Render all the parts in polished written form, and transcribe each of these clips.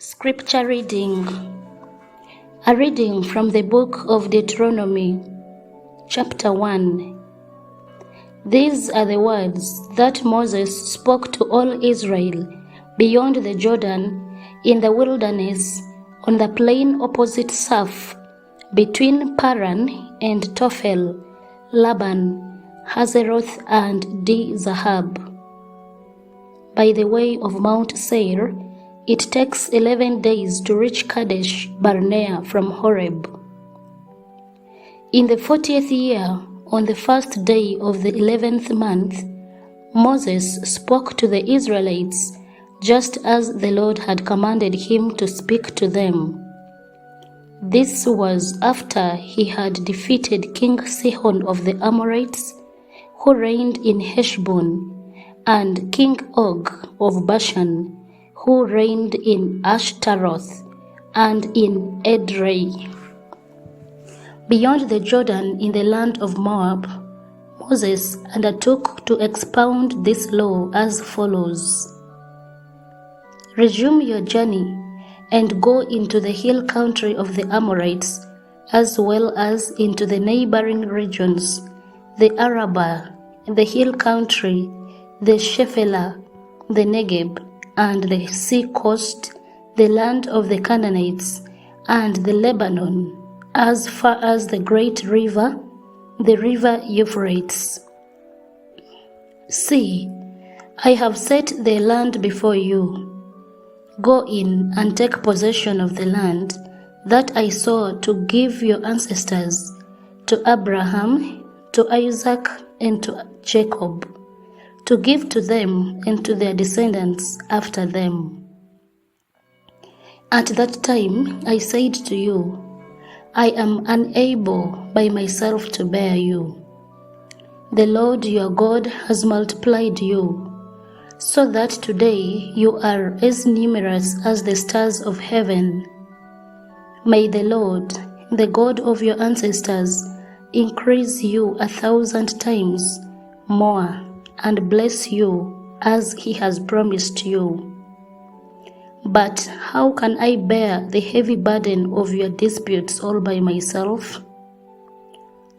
Scripture reading. A reading from the book of Deuteronomy, Chapter 1. These are the words that Moses spoke to all Israel beyond the Jordan in the wilderness on the plain opposite Suph, between Paran and Tophel, Laban, Hazeroth and Di-Zahab. By the way of Mount Seir, it takes 11 days to reach Kadesh Barnea from Horeb. In the 40th year, on the first day of the 11th month, Moses spoke to the Israelites just as the Lord had commanded him to speak to them. This was after he had defeated King Sihon of the Amorites, who reigned in Heshbon, and King Og of Bashan, who reigned in Ashtaroth and in Edrei. Beyond the Jordan in the land of Moab, Moses undertook to expound this law as follows. Resume your journey and go into the hill country of the Amorites, as well as into the neighboring regions, the Arabah, the hill country, the Shephelah, the Negeb, and the sea coast, the land of the Canaanites, and the Lebanon, as far as the great river, the river Euphrates. See, I have set the land before you. Go in and take possession of the land that I swore to give your ancestors, to Abraham, to Isaac, and to Jacob, to give to them and to their descendants after them. At that time I said to you, I am unable by myself to bear you. The Lord your God has multiplied you, so that today you are as numerous as the stars of heaven. May the Lord, the God of your ancestors, increase you 1,000 times more and bless you as he has promised you. But how can I bear the heavy burden of your disputes all by myself?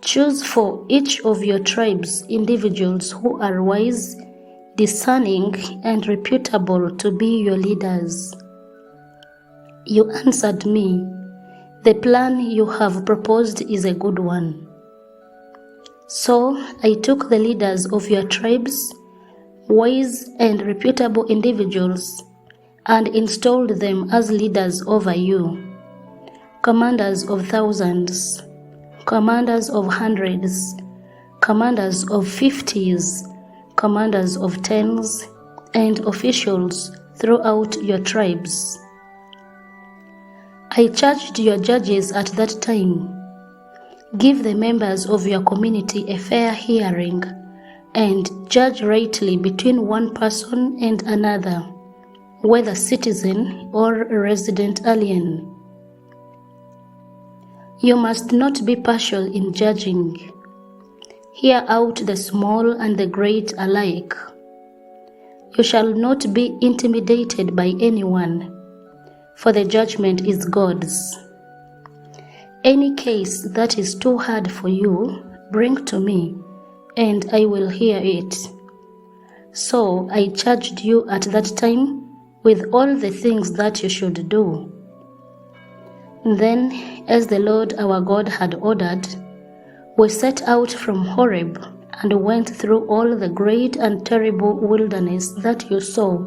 Choose for each of your tribes individuals who are wise, discerning, and reputable to be your leaders. You answered me, the plan you have proposed is a good one. So I took the leaders of your tribes, wise and reputable individuals, and installed them as leaders over you, commanders of thousands, commanders of hundreds, commanders of 50s, commanders of 10s, and officials throughout your tribes. I charged your judges at that time, give the members of your community a fair hearing, and judge rightly between one person and another, whether citizen or resident alien. You must not be partial in judging. Hear out the small and the great alike. You shall not be intimidated by anyone, for the judgment is God's. Any case that is too hard for you, bring to me, and I will hear it. So I charged you at that time with all the things that you should do. Then, as the Lord our God had ordered, we set out from Horeb and went through all the great and terrible wilderness that you saw,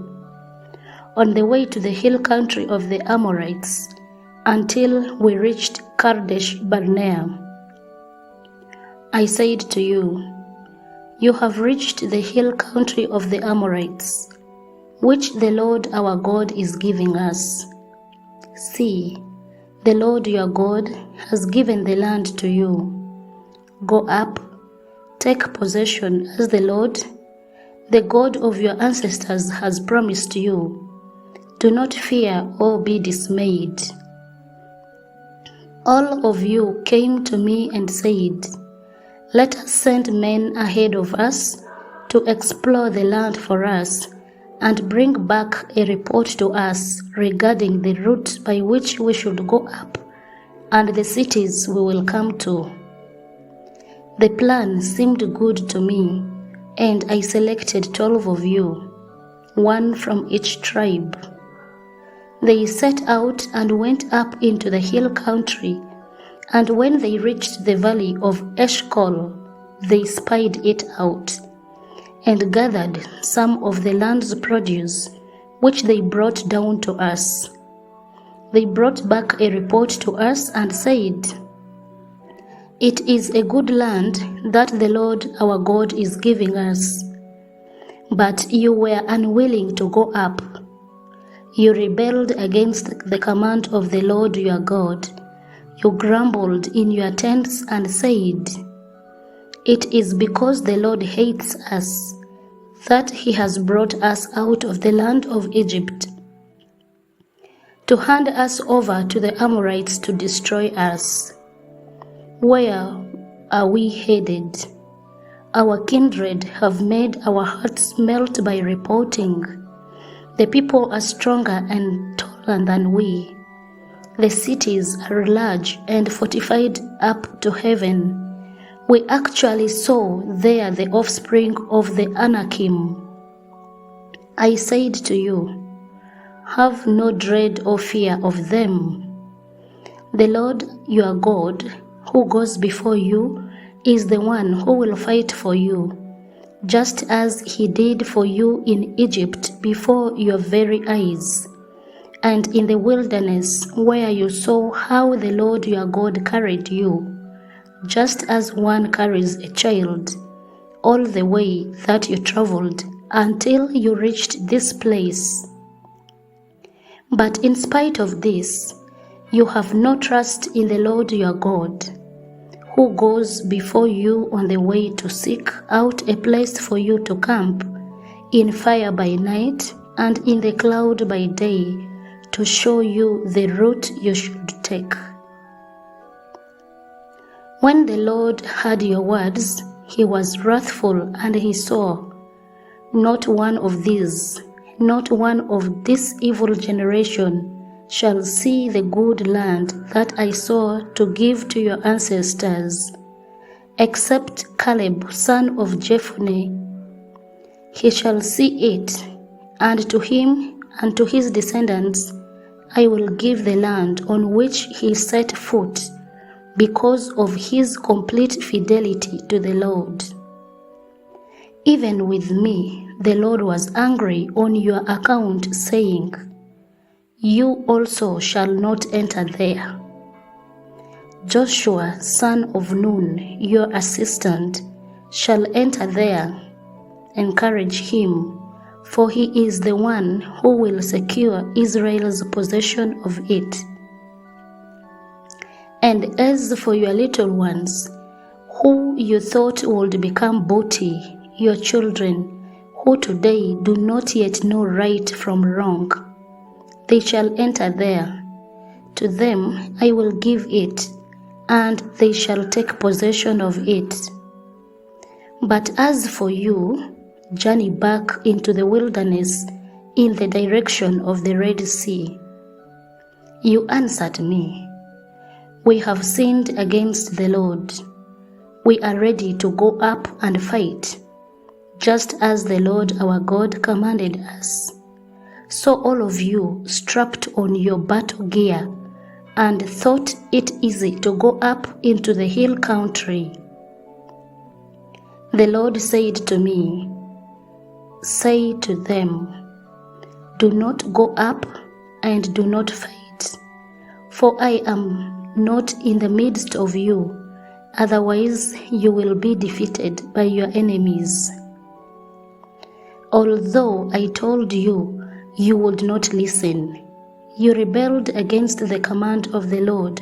on the way to the hill country of the Amorites, until we reached Kadesh Barnea. I said to you, you have reached the hill country of the Amorites, which the Lord our God is giving us. See, the Lord your God has given the land to you. Go up, take possession as the Lord, the God of your ancestors, has promised you. Do not fear or be dismayed. All of you came to me and said, let us send men ahead of us to explore the land for us and bring back a report to us regarding the route by which we should go up and the cities we will come to." The plan seemed good to me, and I selected 12 of you, one from each tribe. They set out and went up into the hill country, and when they reached the valley of Eshcol, they spied it out, and gathered some of the land's produce, which they brought down to us. They brought back a report to us and said, "It is a good land that the Lord our God is giving us. But you were unwilling to go up. You rebelled against the command of the Lord your God. You grumbled in your tents and said, 'It is because the Lord hates us that he has brought us out of the land of Egypt, to hand us over to the Amorites to destroy us.' Where are we headed? Our kindred have made our hearts melt by reporting. The people are stronger and taller than we. The cities are large and fortified up to heaven. We actually saw there the offspring of the Anakim. I said to you, 'Have no dread or fear of them. The Lord your God, who goes before you, is the one who will fight for you, just as he did for you in Egypt before your very eyes, and in the wilderness where you saw how the Lord your God carried you, just as one carries a child, all the way that you traveled until you reached this place. But in spite of this, you have no trust in the Lord your God, who goes before you on the way to seek out a place for you to camp, in fire by night and in the cloud by day, to show you the route you should take." When the Lord heard your words, he was wrathful, and he saw, "Not one of these, not one of this evil generation shall see the good land that I saw to give to your ancestors, except Caleb son of Jephunneh. He shall see it, and to him and to his descendants I will give the land on which he set foot, because of his complete fidelity to the Lord. Even with me, the Lord was angry on your account, saying, 'You also shall not enter there.' Joshua son of Nun, your assistant, shall enter there. Encourage him, for he is the one who will secure Israel's possession of it. And as for your little ones, who you thought would become booty, your children, who today do not yet know right from wrong, they shall enter there. To them I will give it, and they shall take possession of it. But as for you, journey back into the wilderness in the direction of the Red Sea." You answered me, "We have sinned against the Lord. We are ready to go up and fight, just as the Lord our God commanded us." So all of you strapped on your battle gear and thought it easy to go up into the hill country. The Lord said to me, "Say to them, 'Do not go up and do not fight, for I am not in the midst of you, otherwise you will be defeated by your enemies.' Although I told you, you would not listen. You rebelled against the command of the Lord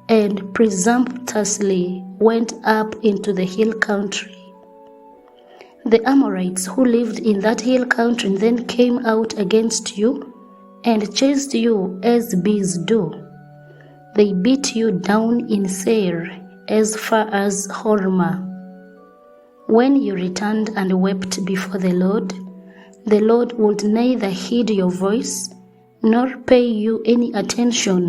and presumptuously went up into the hill country. The Amorites who lived in that hill country then came out against you and chased you as bees do. They beat you down in Seir as far as Hormah. When you returned and wept before the Lord, the Lord would neither heed your voice nor pay you any attention.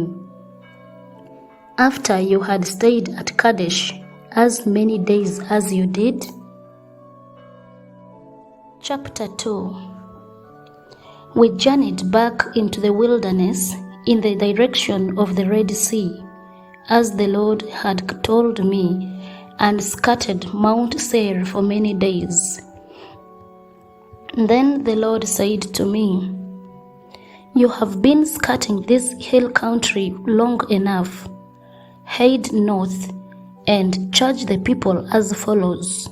After you had stayed at Kadesh as many days as you did. Chapter 2. We journeyed back into the wilderness in the direction of the Red Sea, as the Lord had told me, and scattered Mount Seir for many days. Then the Lord said to me, "You have been skirting this hill country long enough. Head north and charge the people as follows.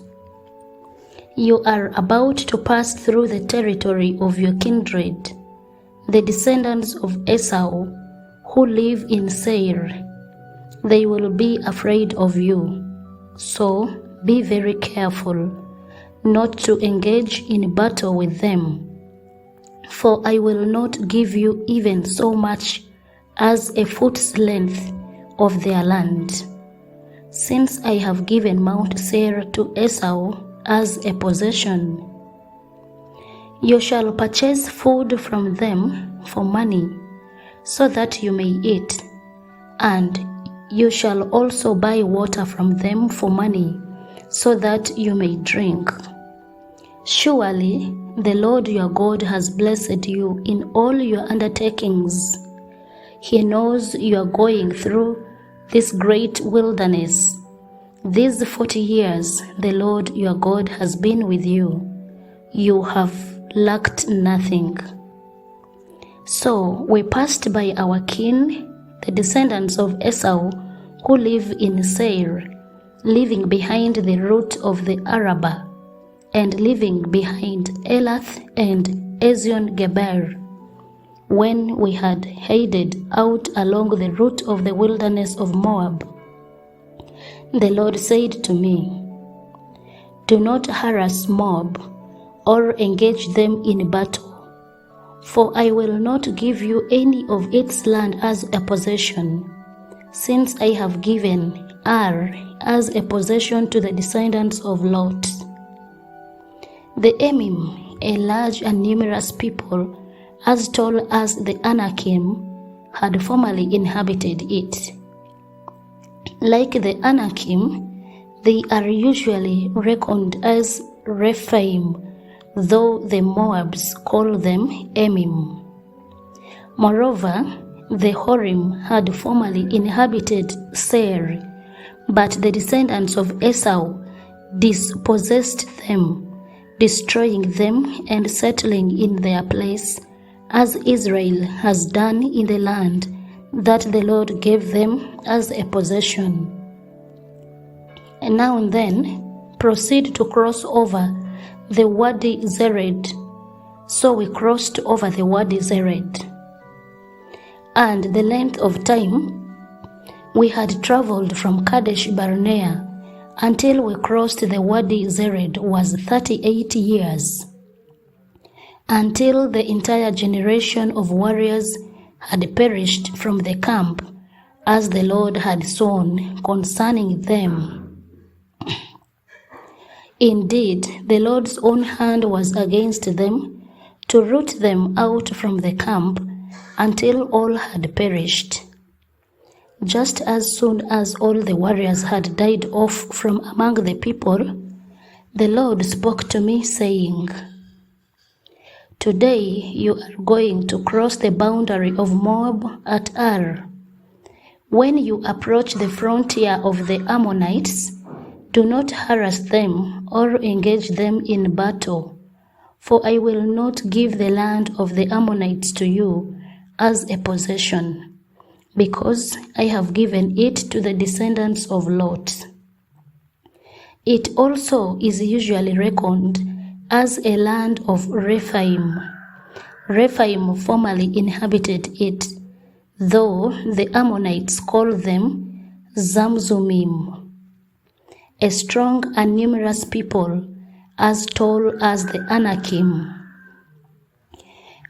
You are about to pass through the territory of your kindred, the descendants of Esau, who live in Seir. They will be afraid of you. So be very careful not to engage in battle with them, for I will not give you even so much as a foot's length of their land, since I have given Mount Seir to Esau as a possession. You shall purchase food from them for money, so that you may eat, and you shall also buy water from them for money, so that you may drink. Surely the Lord your God has blessed you in all your undertakings. He knows you are going through this great wilderness. These 40 years the Lord your God has been with you. You have lacked nothing." So we passed by our kin, the descendants of Esau, who live in Seir, leaving behind the root of the Arabah, and leaving behind Elath and Ezion-Geber. When we had headed out along the route of the wilderness of Moab, the Lord said to me, "Do not harass Moab or engage them in battle, for I will not give you any of its land as a possession, since I have given Ar as a possession to the descendants of Lot." The Emim, a large and numerous people, as tall as the Anakim, had formerly inhabited it. Like the Anakim, they are usually reckoned as Rephaim, though the Moabs call them Emim. Moreover, the Horim had formerly inhabited Seir, but the descendants of Esau dispossessed them, destroying them and settling in their place, as Israel has done in the land that the Lord gave them as a possession. And now and then proceed to cross over the Wadi Zered. So we crossed over the Wadi Zered. And the length of time we had traveled from Kadesh Barnea until we crossed the Wadi Zered was 38 years, until the entire generation of warriors had perished from the camp, as the Lord had sworn concerning them. Indeed, the Lord's own hand was against them, to root them out from the camp until all had perished. Just as soon as all the warriors had died off from among the people, the Lord spoke to me, saying, "Today you are going to cross the boundary of Moab at Ar. When you approach the frontier of the Ammonites, do not harass them or engage them in battle, for I will not give the land of the Ammonites to you as a possession, because I have given it to the descendants of Lot. It also is usually reckoned as a land of Rephaim. Rephaim formerly inhabited it, though the Ammonites call them Zamzumim, a strong and numerous people, as tall as the Anakim.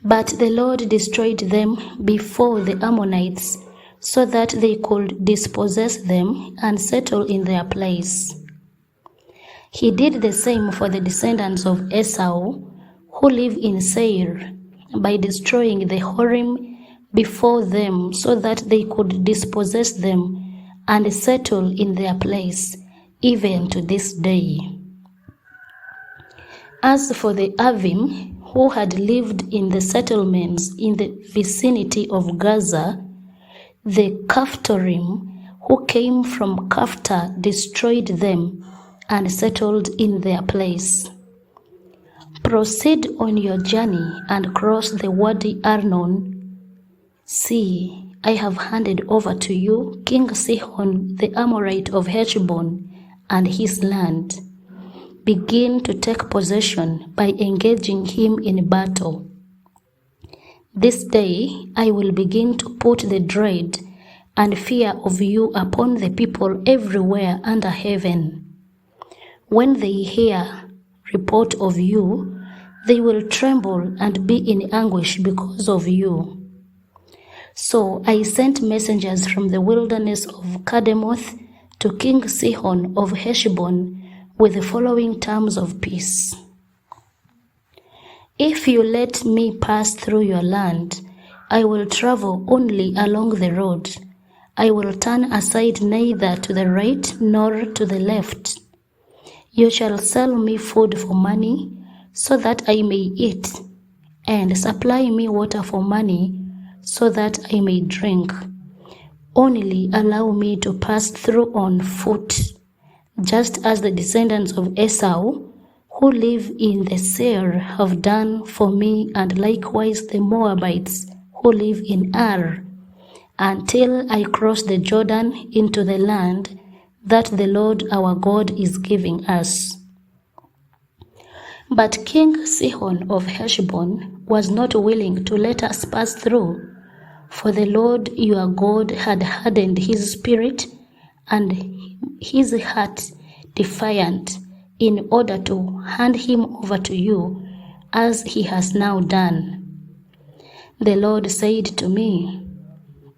But the Lord destroyed them before the Ammonites, so that they could dispossess them and settle in their place. He did the same for the descendants of Esau, who live in Seir, by destroying the Horim before them, so that they could dispossess them and settle in their place, even to this day. As for the Avim, who had lived in the settlements in the vicinity of Gaza, the Caphtorim, who came from Caphtor, destroyed them and settled in their place. Proceed on your journey and cross the Wadi Arnon. See, I have handed over to you King Sihon the Amorite of Heshbon and his land. Begin to take possession by engaging him in battle. This day I will begin to put the dread and fear of you upon the people everywhere under heaven. When they hear report of you, they will tremble and be in anguish because of you. So I sent messengers from the wilderness of Kademoth to King Sihon of Heshbon with the following terms of peace. If you let me pass through your land, I will travel only along the road. I will turn aside neither to the right nor to the left. You shall sell me food for money, so that I may eat, and supply me water for money, so that I may drink. Only allow me to pass through on foot, just as the descendants of Esau, who live in the Seir, have done for me, and likewise the Moabites, who live in Ar, until I cross the Jordan into the land that the Lord our God is giving us. But King Sihon of Heshbon was not willing to let us pass through, for the Lord your God had hardened his spirit and his heart defiant, in order to hand him over to you, as he has now done. The Lord said to me,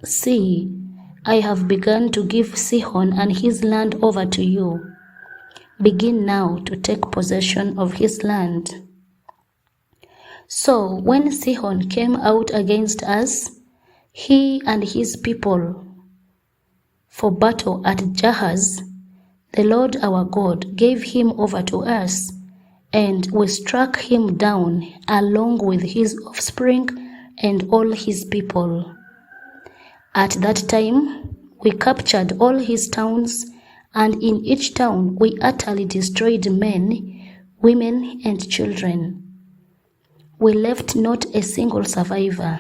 See, I have begun to give Sihon and his land over to you. Begin now to take possession of his land. So when Sihon came out against us, he and his people, for battle at Jahaz, the Lord our God gave him over to us, and we struck him down along with his offspring and all his people. At that time, we captured all his towns, and in each town we utterly destroyed men, women, and children. We left not a single survivor.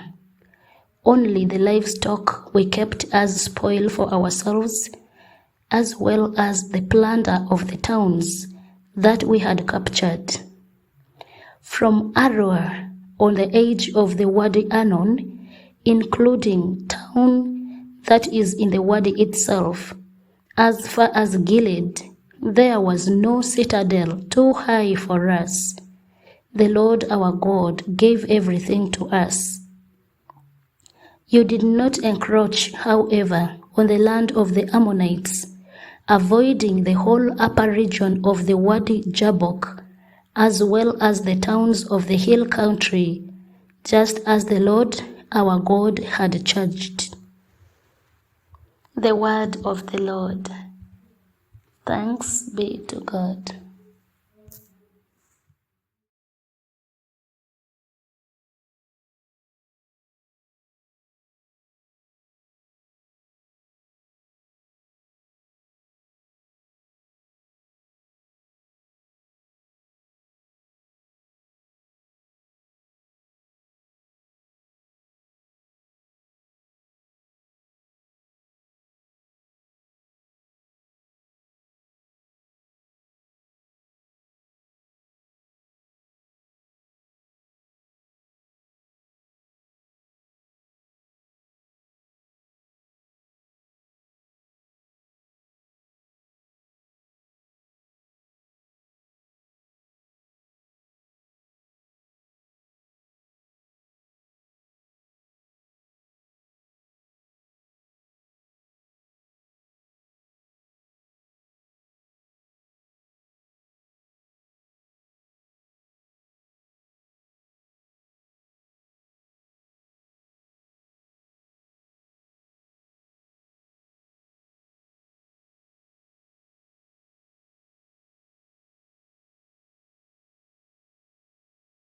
Only the livestock we kept as spoil for ourselves, as well as the plunder of the towns that we had captured. From Aroer, on the edge of the Wadi Arnon, including town that is in the Wadi itself, as far as Gilead, there was no citadel too high for us. The Lord our God gave everything to us. You did not encroach, however, on the land of the Ammonites, avoiding the whole upper region of the Wadi Jabbok, as well as the towns of the hill country, just as the Lord our God had charged. The word of the Lord. Thanks be to God.